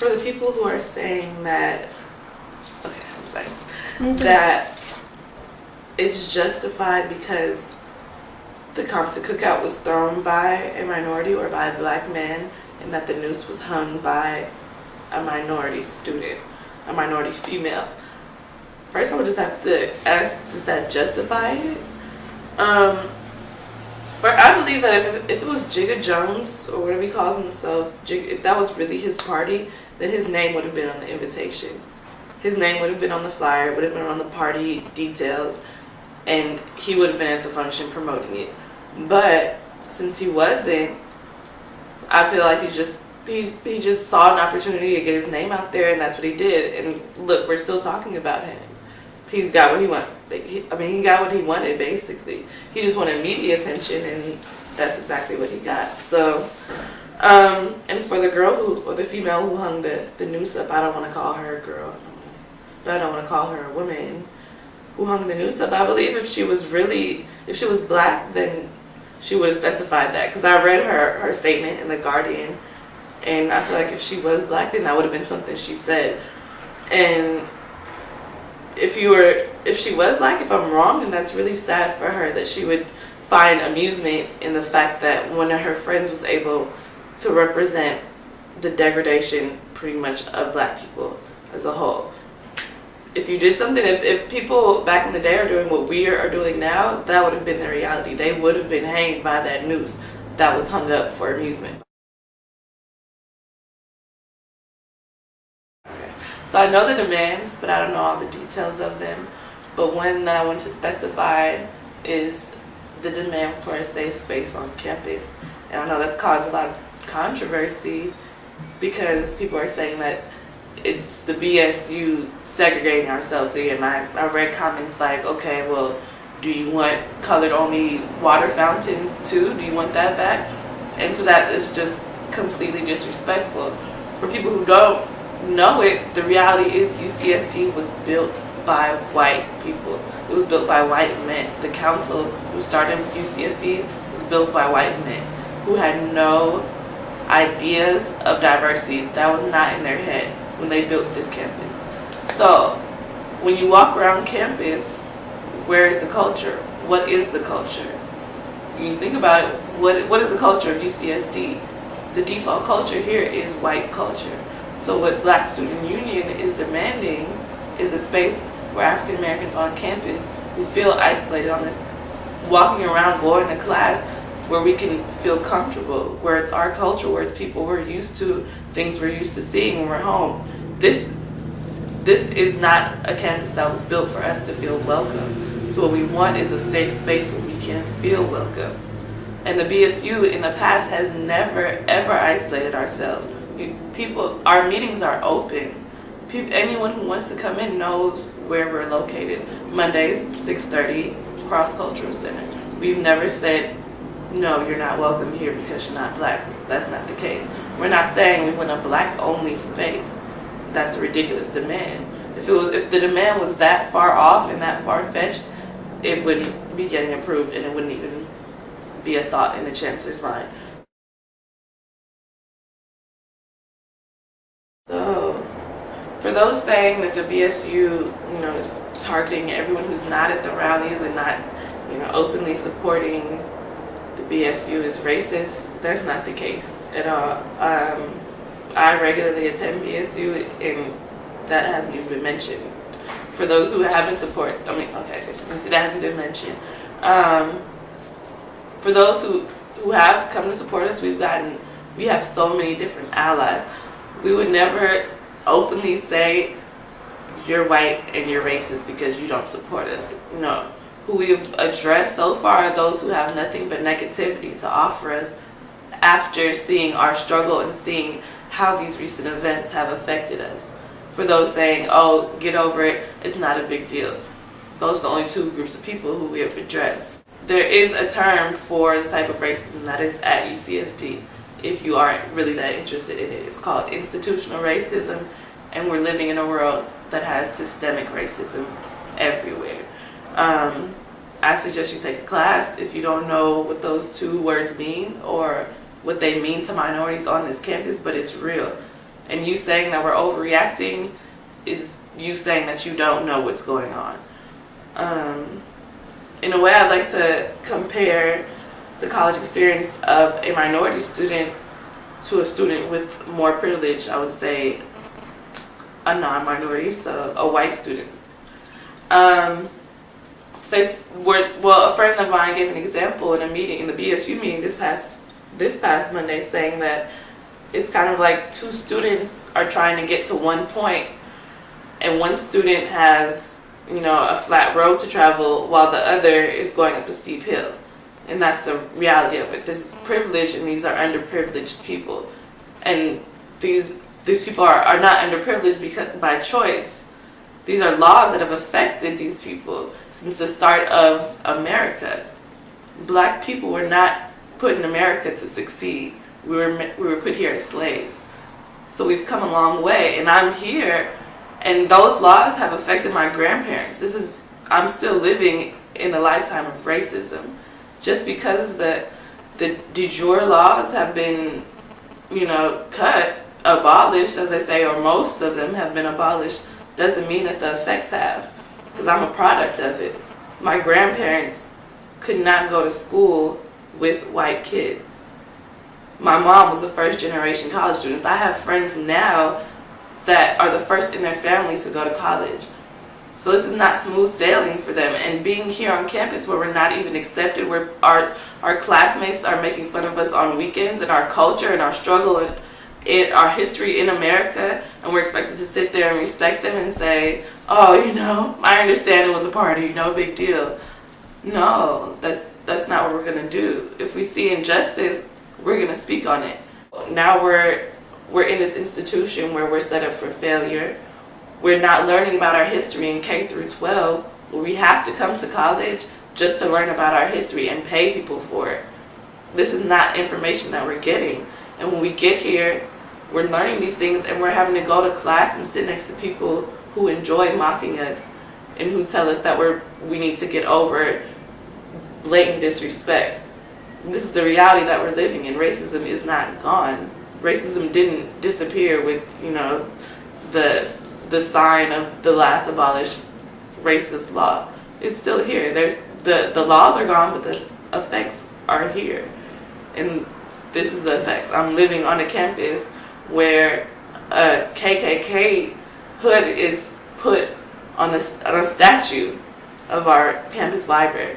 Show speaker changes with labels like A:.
A: for the people who are saying that, okay, I'm saying that it's justified because the Compton Cookout was thrown by a minority or by a black man, and that the noose was hung by a minority student, a minority female. First, I would just have to ask, does that justify it? But I believe that if it was Jigga Jones, or whatever he calls himself, if that was really his party, then his name would have been on the invitation. His name would have been on the flyer, would have been on the party details, and he would have been at the function promoting it. But since he wasn't, I feel like he just saw an opportunity to get his name out there, and that's what he did. And look, we're still talking about him. He's got what he wanted. He got what he wanted, basically. He just wanted media attention, and that's exactly what he got. So, and for the girl or the female who hung the noose up, I don't want to call her a girl, but I don't want to call her a woman who hung the noose up. I believe if she was black, then she would have specified that. Because I read her statement in The Guardian, and I feel like if she was black, then that would have been something she said. And if she was black, if I'm wrong, then that's really sad for her that she would find amusement in the fact that one of her friends was able to represent the degradation pretty much of black people as a whole. If you did something, if people back in the day are doing what we are doing now, that would have been their reality. They would have been hanged by that noose that was hung up for amusement. So I know the demands, but I don't know all the details of them. But one that I want to specify is the demand for a safe space on campus. And I know that's caused a lot of controversy because people are saying that it's the BSU segregating ourselves again. I read comments like, okay, well, do you want colored only water fountains too? Do you want that back? And so that is just completely disrespectful. For people who don't know it, the reality is UCSD was built by white people. It was built by white men. The council who started UCSD was built by white men who had no ideas of diversity. That was not in their head when they built this campus. So when you walk around campus, where is the culture? What is the culture? When you think about it, what is the culture of UCSD? The default culture here is white culture. So what Black Student Union is demanding is a space where African Americans on campus who feel isolated on this, walking around, going to class, where we can feel comfortable, where it's our culture, where it's people we're used to, things we're used to seeing when we're home. This is not a campus that was built for us to feel welcome. So what we want is a safe space where we can feel welcome. And the BSU in the past has never, ever isolated ourselves. Our meetings are open. Anyone who wants to come in knows where we're located. Mondays, 6:30, Cross Cultural Center. We've never said, no, you're not welcome here because you're not black. That's not the case. We're not saying we want a black-only space. That's a ridiculous demand. If the demand was that far off and that far-fetched, it wouldn't be getting approved, and it wouldn't even be a thought in the chancellor's mind. So, for those saying that the BSU, is targeting everyone who's not at the rallies and not, openly supporting the BSU is racist, that's not the case at all. I regularly attend BSU, and that hasn't even been mentioned. For those who haven't supported, that hasn't been mentioned. For those who have come to support us, we have so many different allies. We would never openly say you're white and you're racist because you don't support us. No. Who we've addressed so far are those who have nothing but negativity to offer us after seeing our struggle and seeing how these recent events have affected us. For those saying, oh, get over it, it's not a big deal. Those are the only two groups of people who we have addressed. There is a term for the type of racism that is at UCSD, if you aren't really that interested in it. It's called institutional racism, and we're living in a world that has systemic racism everywhere. I suggest you take a class if you don't know what those two words mean or what they mean to minorities on this campus, but it's real. And you saying that we're overreacting is you saying that you don't know what's going on. In a way, I'd like to compare the college experience of a minority student to a student with more privilege. I would say a non-minority, so a white student. A friend of mine gave an example in a meeting, in the BSU meeting this past Monday, saying that it's kind of like two students are trying to get to one point, and one student has, a flat road to travel while the other is going up a steep hill. And that's the reality of it. This is privilege, and these are underprivileged people. And these people are not underprivileged by choice. These are laws that have affected these people since the start of America. Black people were not put in America to succeed. We were put here as slaves. So we've come a long way, and I'm here, and those laws have affected my grandparents. I'm still living in a lifetime of racism. Just because the de jure laws have been, abolished, as I say, or most of them have been abolished, doesn't mean that the effects have, because I'm a product of it. My grandparents could not go to school with white kids. My mom was a first-generation college student. I have friends now that are the first in their family to go to college. So this is not smooth sailing for them. And being here on campus where we're not even accepted, where our classmates are making fun of us on weekends and our culture and our struggle and our history in America, and we're expected to sit there and respect them and say, oh, I understand it was a party, no big deal. No, that's not what we're going to do. If we see injustice, we're going to speak on it. Now we're in this institution where we're set up for failure. We're not learning about our history in K through 12, where we have to come to college just to learn about our history and pay people for it. This is not information that we're getting. And when we get here, we're learning these things, and we're having to go to class and sit next to people who enjoy mocking us and who tell us that we need to get over blatant disrespect. This is the reality that we're living in. Racism is not gone. Racism didn't disappear with, the sign of the last abolished racist law. It's still here. The laws are gone, but the effects are here. And this is the effects. I'm living on a campus where a KKK hood is put on a statue of our campus library.